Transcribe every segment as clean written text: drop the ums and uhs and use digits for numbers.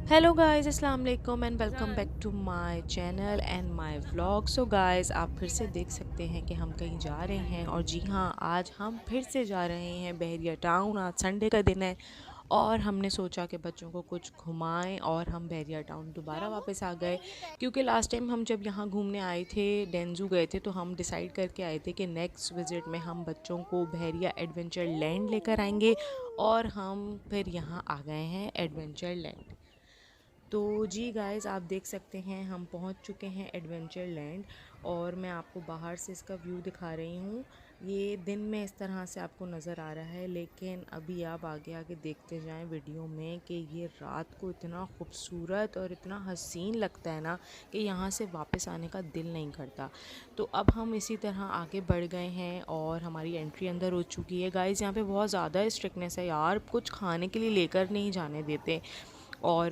Hello guys, अस्सलाम वालेकुम and welcome back to my channel and my vlog. So guys, आप फिर से देख सकते हैं कि हम कहीं जा रहे हैं। और जी हाँ, आज हम फिर से जा रहे हैं बहरिया टाउन। आज संडे का दिन है और हमने सोचा कि बच्चों को कुछ घुमाएं और हम बहरिया टाउन दोबारा वापस आ गए। क्योंकि लास्ट टाइम हम जब यहाँ घूमने आए थे, डेंजू गए थे, तो हम डिसाइड करके आए थे कि नेक्स्ट विज़िट में हम बच्चों को बहरिया एडवेंचर लैंड लेकर आएंगे। और हम फिर यहाँ आ गए हैं एडवेंचर लैंड। तो जी गाइस, आप देख सकते हैं हम पहुंच चुके हैं एडवेंचर लैंड। और मैं आपको बाहर से इसका व्यू दिखा रही हूँ। ये दिन में इस तरह से आपको नज़र आ रहा है, लेकिन अभी आप आगे आगे देखते जाएं वीडियो में कि ये रात को इतना खूबसूरत और इतना हसीन लगता है ना कि यहाँ से वापस आने का दिल नहीं करता। तो अब हम इसी तरह आगे बढ़ गए हैं और हमारी एंट्री अंदर हो चुकी है। गाइस, यहाँ पे बहुत ज़्यादा स्ट्रिक्टनेस है यार, कुछ खाने के लिए लेकर नहीं जाने देते। और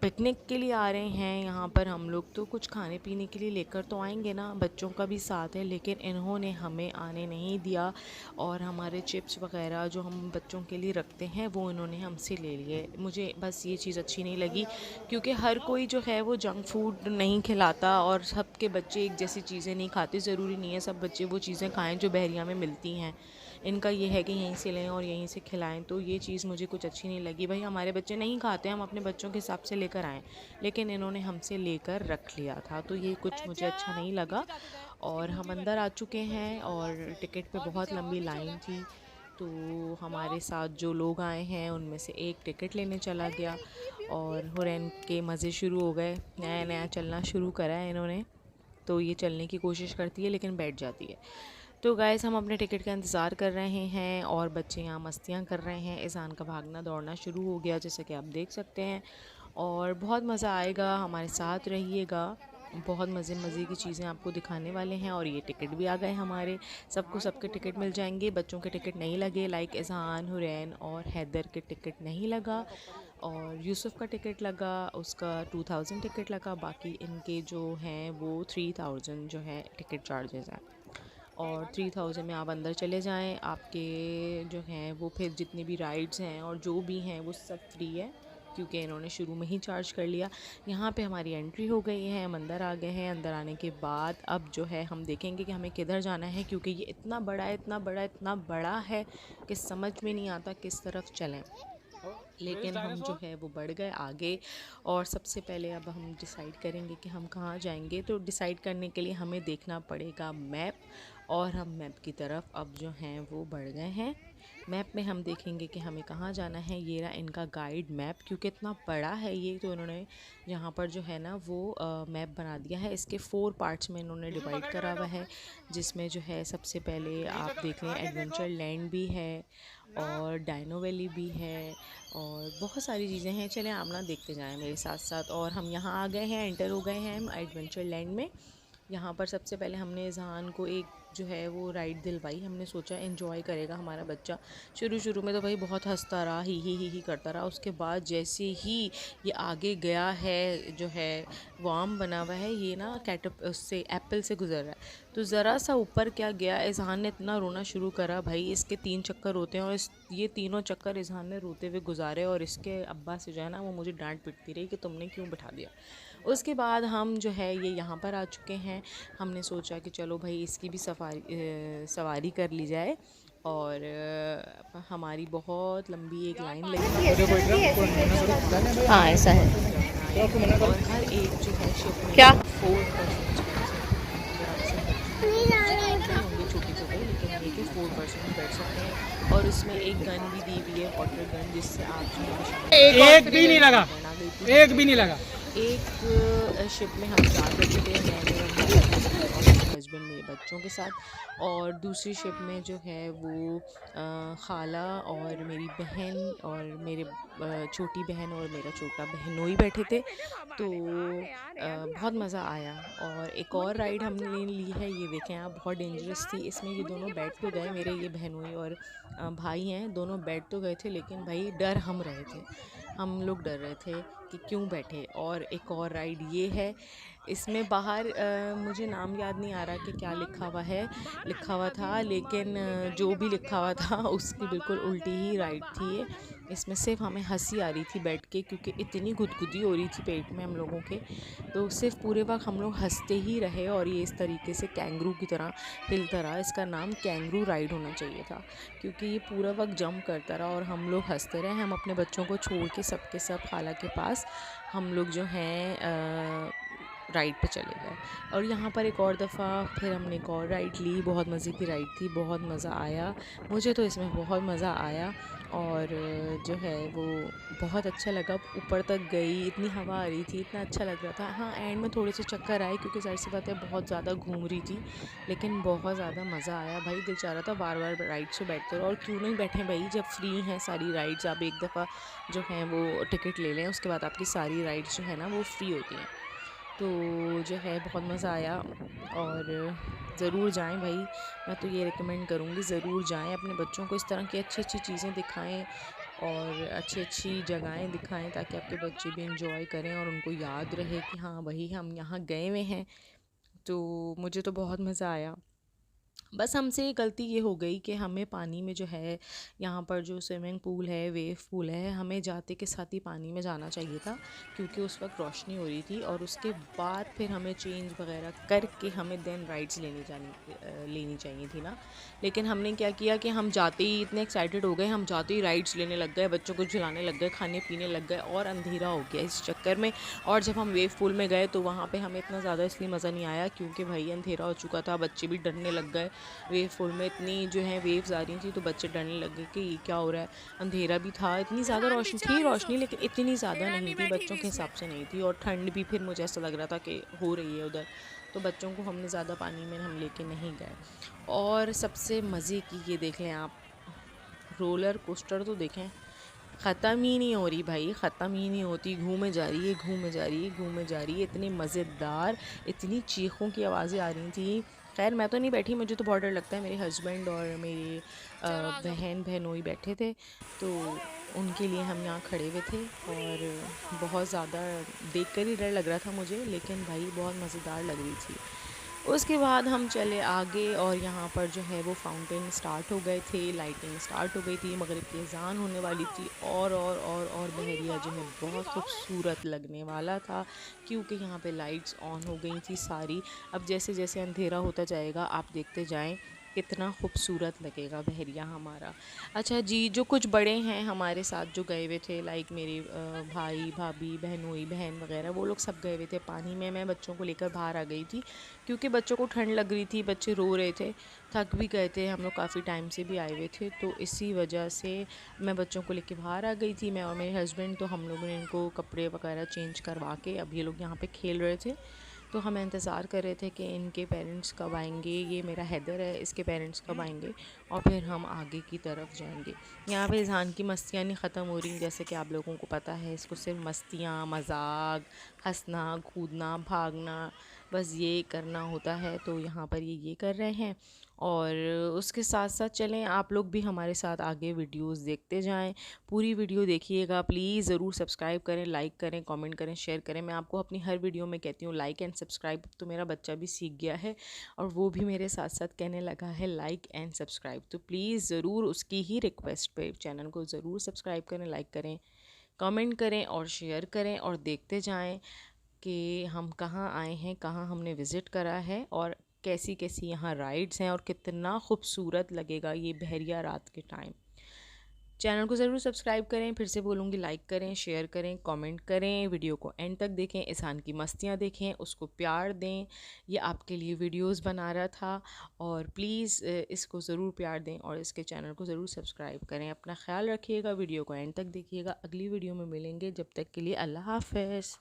पिकनिक के लिए आ रहे हैं यहाँ पर हम लोग, तो कुछ खाने पीने के लिए लेकर तो आएंगे ना, बच्चों का भी साथ है, लेकिन इन्होंने हमें आने नहीं दिया। और हमारे चिप्स वगैरह जो हम बच्चों के लिए रखते हैं वो इन्होंने हमसे ले लिए। मुझे बस ये चीज़ अच्छी नहीं लगी, क्योंकि हर कोई जो है वो जंक फूड नहीं खिलाता और सबके बच्चे एक जैसी चीज़ें नहीं खाते। ज़रूरी नहीं है सब बच्चे वो चीज़ें खाएं जो बहरिया में मिलती हैं। इनका ये है कि यहीं से लें और यहीं से खिलाएं, तो ये चीज़ मुझे कुछ अच्छी नहीं लगी। भाई, हमारे बच्चे नहीं खाते, हम अपने बच्चों के हिसाब से लेकर आएँ, लेकिन इन्होंने हमसे लेकर रख लिया था, तो ये कुछ मुझे अच्छा नहीं लगा। और हम अंदर आ चुके हैं और टिकट पे बहुत लंबी लाइन थी। तो हमारे साथ जो लोग आए हैं उनमें से एक टिकट लेने चला गया और हुरैन के मज़े शुरू हो गए। नया नया चलना शुरू करा है इन्होंने, तो ये चलने की कोशिश करती है लेकिन बैठ जाती है। तो गाइस, हम अपने टिकट का इंतज़ार कर रहे हैं और बच्चे यहाँ मस्तियाँ कर रहे हैं। ईज़ान का भागना दौड़ना शुरू हो गया, जैसे कि आप देख सकते हैं। और बहुत मज़ा आएगा, हमारे साथ रहिएगा। बहुत मज़े मज़े की चीज़ें आपको दिखाने वाले हैं। और ये टिकट भी आ गए हमारे, सबको सबके टिकट मिल जाएंगे। बच्चों के टिकट नहीं लगे, लाइक ईज़ान, हुरैन और हैदर के टिकट नहीं लगा। और यूसुफ़ का टिकट लगा, उसका 2000 टिकट लगा। बाकी इनके जो हैं वो 3000 जो है टिकट चार्जेस हैं। और 3000 में आप अंदर चले जाएं, आपके जो हैं वो फिर जितनी भी राइड्स हैं और जो भी हैं वो सब फ्री है, क्योंकि इन्होंने शुरू में ही चार्ज कर लिया। यहाँ पे हमारी एंट्री हो गई है, हम अंदर आ गए हैं। अंदर आने के बाद अब जो है हम देखेंगे कि हमें किधर जाना है, क्योंकि ये इतना बड़ा है, इतना बड़ा, इतना बड़ा है कि समझ में नहीं आता किस तरफ चलें। लेकिन हम जो है वो बढ़ गए आगे। और सबसे पहले अब हम डिसाइड करेंगे कि हम कहाँ जाएंगे। तो डिसाइड करने के लिए हमें देखना पड़ेगा मैप, और हम मैप की तरफ अब जो हैं वो बढ़ गए हैं। मैप में हम देखेंगे कि हमें कहाँ जाना है। ये रहा इनका गाइड मैप, क्योंकि इतना बड़ा है ये, तो इन्होंने यहाँ पर जो है ना वो मैप बना दिया है। इसके 4 पार्ट्स में इन्होंने डिवाइड करा हुआ है, जिसमें जो है सबसे पहले आप देख लें एडवेंचर लैंड भी है और डायनो वैली भी है और बहुत सारी चीज़ें हैं। चलें आप ना देखते जाएं मेरे साथ साथ। और हम यहाँ आ गए हैं, एंटर हो गए हैं हम एडवेंचर लैंड में। यहाँ पर सबसे पहले हमने जहान को एक जो है वो राइड दिलवाई। हमने सोचा एंजॉय करेगा हमारा बच्चा। शुरू शुरू में तो भाई बहुत हंसता रहा, ही करता रहा। उसके बाद जैसे ही ये आगे गया है, जो है वो आम बना हुआ है, ये ना कैटअप उससे एप्पल से गुजर रहा है, तो ज़रा सा ऊपर क्या गया, इजहान ने इतना रोना शुरू करा। भाई, इसके 3 चक्कर होते हैं और ये तीनों चक्कर इजहान ने रोते हुए गुजारे। और इसके अब्बा से जो है ना वो मुझे डांट पिटती रही कि तुमने क्यों बिठा दिया। उसके बाद हम जो है ये यहाँ पर आ चुके हैं। हमने सोचा कि चलो भाई इसकी भी सवारी कर ली जाए। और हमारी बहुत लंबी एक लाइन लगी। हाँ, ऐसा है। और हर एक जो है शिप में क्या 4 पर्सन होंगे, छोटे छोटे, लेकिन ये कि 4 पर्सन बैठ सकते हैं। और उसमें एक गन भी दी हुई है, वाटर गन, जिससे आप जो है एक भी नहीं लगा, एक भी नहीं लगा। एक शिप में हम 4 बच्चे थे, मैंने और मेरे हस्बैंड मेरे बच्चों के साथ। और दूसरी शिप में जो है वो खाला और मेरी बहन और मेरे छोटी बहन और मेरा छोटा बहनोई बैठे थे। तो बहुत मज़ा आया। और एक और राइड हमने ली है, ये देखें आप, बहुत डेंजरस थी। इसमें ये दोनों बैठ तो गए, मेरे ये बहनोई और भाई हैं, दोनों बैठ तो गए थे, लेकिन भाई डर हम रहे थे, हम लोग डर रहे थे कि क्यों बैठे। और एक और राइड ये है, इसमें बाहर मुझे नाम याद नहीं आ रहा कि क्या लिखा हुआ है, लिखा हुआ था, लेकिन जो भी लिखा हुआ था उसकी बिल्कुल उल्टी ही राइड थी ये। इसमें सिर्फ हमें हंसी आ रही थी बैठ के, क्योंकि इतनी गुदगुदी हो रही थी पेट में हम लोगों के। तो सिर्फ पूरे वक्त हम लोग हंसते ही रहे और ये इस तरीके से कैंगरू की तरह हिलता रहा। इसका नाम कैंगरू राइड होना चाहिए था, क्योंकि ये पूरा वक्त जंप करता रहा और हम लोग हंसते रहे। हम अपने बच्चों को छोड़ के सबके सब खाला के पास हम लोग जो हैं राइड पे चले गए। और यहाँ पर एक और दफ़ा फिर हमने एक और राइड ली। बहुत मज़े की राइड थी, बहुत मज़ा आया। मुझे तो इसमें बहुत मज़ा आया और जो है वो बहुत अच्छा लगा। ऊपर तक गई, इतनी हवा आ रही थी, इतना अच्छा लग रहा था। हाँ, एंड में थोड़े से चक्कर आए क्योंकि ज़ाहिर सी बात है बहुत ज़्यादा घूम रही थी, लेकिन बहुत ज़्यादा मज़ा आया भाई। दिल चाह रहा था बार बार राइड्स पे बैठते रहो। और क्यों नहीं बैठें भाई, जब फ्री हैं सारी राइड्स। आप एक दफ़ा जो हैं वो टिकट ले लें, उसके बाद आपकी सारी राइड्स जो है ना वो फ्री होती हैं। तो जो है बहुत मज़ा आया और ज़रूर जाएं भाई। मैं तो ये रिकमेंड करूँगी, ज़रूर जाएं, अपने बच्चों को इस तरह की अच्छी अच्छी चीज़ें दिखाएं और अच्छी अच्छी जगहें दिखाएं, ताकि आपके बच्चे भी इंजॉय करें और उनको याद रहे कि हाँ भाई हम यहाँ गए हुए हैं। तो मुझे तो बहुत मज़ा आया। बस हमसे गलती ये हो गई कि हमें पानी में जो है, यहाँ पर जो स्विमिंग पूल है, वेव पूल है, हमें जाते के साथ ही पानी में जाना चाहिए था, क्योंकि उस वक्त रोशनी हो रही थी। और उसके बाद फिर हमें चेंज वगैरह करके हमें देन राइड्स लेनी चाहिए थी ना। लेकिन हमने क्या किया कि हम जाते ही इतने एक्साइटेड हो गए, हम जाते ही राइड्स लेने लग गए, बच्चों को झुलाने लग गए, खाने पीने लग गए और अंधेरा हो गया इस चक्कर में। और जब हम वेव पूल में गए तो वहाँ पे हमें इतना ज़्यादा इसलिए मज़ा नहीं आया क्योंकि भाई अंधेरा हो चुका था, बच्चे भी डरने लग गए। वेव पूल में इतनी जो है वेव्स आ रही थी तो बच्चे डरने लग गए कि ये क्या हो रहा है। अंधेरा भी था, इतनी ज़्यादा रोशनी थी, रोशनी लेकिन इतनी ज़्यादा नहीं थी, बच्चों के हिसाब से नहीं थी। और ठंड भी फिर मुझे ऐसा लग रहा था कि हो रही है उधर, तो बच्चों को हमने ज़्यादा पानी में हम लेके नहीं गए। और सबसे मज़े की ये देख लें आप, रोलर कोस्टर तो देखें, ख़त्म ही नहीं हो रही भाई, ख़त्म ही नहीं होती, घूमे जा रही है, घूमे जा रही है, घूमे जा रही है। इतनी मज़ेदार, इतनी चीखों की आवाज़ें आ रही थी। खैर मैं तो नहीं बैठी, मुझे तो बहुत डर लगता है। मेरे हस्बैंड और मेरे बहनोई बैठे थे, तो उनके लिए हम यहाँ खड़े हुए थे। और बहुत ज़्यादा देख कर ही डर लग रहा था मुझे, लेकिन भाई बहुत मज़ेदार लग रही थी। उसके बाद हम चले आगे और यहाँ पर जो है वो फाउंटेन स्टार्ट हो गए थे, लाइटिंग स्टार्ट हो गई थी, मगरिब की अज़ान होने वाली थी। और बहरिया जो है बहुत खूबसूरत लगने वाला था, क्योंकि यहाँ पे लाइट्स ऑन हो गई थी सारी। अब जैसे जैसे अंधेरा होता जाएगा आप देखते जाएं कितना खूबसूरत लगेगा बहरिया हमारा। अच्छा जी, जो कुछ बड़े हैं हमारे साथ जो गए हुए थे, लाइक मेरे भाई भाभी बहनोई बहन वगैरह, वो लोग सब गए हुए थे पानी में। मैं बच्चों को लेकर बाहर आ गई थी क्योंकि बच्चों को ठंड लग रही थी, बच्चे रो रहे थे, थक भी गए थे, हम लोग काफ़ी टाइम से भी आए हुए थे, तो इसी वजह से मैं बच्चों को लेके बाहर आ गई थी। मैं और मेरे हस्बैंड, तो हम लोगों ने इनको कपड़े वगैरह चेंज करवा के अब ये लोग यहाँ पे खेल रहे थे। तो हम इंतज़ार कर रहे थे कि इनके पेरेंट्स कब आएंगे। ये मेरा हैदर है, इसके पेरेंट्स कब आएंगे और फिर हम आगे की तरफ जाएंगे। यहाँ पे इज़हान की मस्तियाँ नहीं ख़त्म हो रही, जैसे कि आप लोगों को पता है, इसको सिर्फ मस्तियाँ, मजाक, हंसना, कूदना, भागना, बस ये करना होता है। तो यहाँ पर ये कर रहे हैं। और उसके साथ साथ चलें आप लोग भी हमारे साथ आगे वीडियोस देखते जाएं, पूरी वीडियो देखिएगा प्लीज़। ज़रूर सब्सक्राइब करें, लाइक करें, कमेंट करें, शेयर करें। मैं आपको अपनी हर वीडियो में कहती हूँ लाइक एंड सब्सक्राइब। तो मेरा बच्चा भी सीख गया है और वो भी मेरे साथ साथ कहने लगा है लाइक एंड सब्सक्राइब। तो प्लीज़ ज़रूर उसकी ही रिक्वेस्ट पे चैनल को ज़रूर सब्सक्राइब करें, लाइक करें, कमेंट करें और शेयर करें और देखते जाएं कि हम कहाँ आए हैं, कहाँ हमने विज़िट करा है और कैसी कैसी यहाँ राइड्स हैं और कितना खूबसूरत लगेगा ये बहरिया रात के टाइम। चैनल को ज़रूर सब्सक्राइब करें, फिर से बोलूँगी लाइक करें, शेयर करें, कमेंट करें, वीडियो को एंड तक देखें, इसान की मस्तियाँ देखें, उसको प्यार दें। ये आपके लिए वीडियोस बना रहा था और प्लीज़ इसको ज़रूर प्यार दें और इसके चैनल को ज़रूर सब्सक्राइब करें। अपना ख्याल रखिएगा, वीडियो को एंड तक देखिएगा। अगली वीडियो में मिलेंगे, जब तक के लिए अल्लाह हाफ़िज़।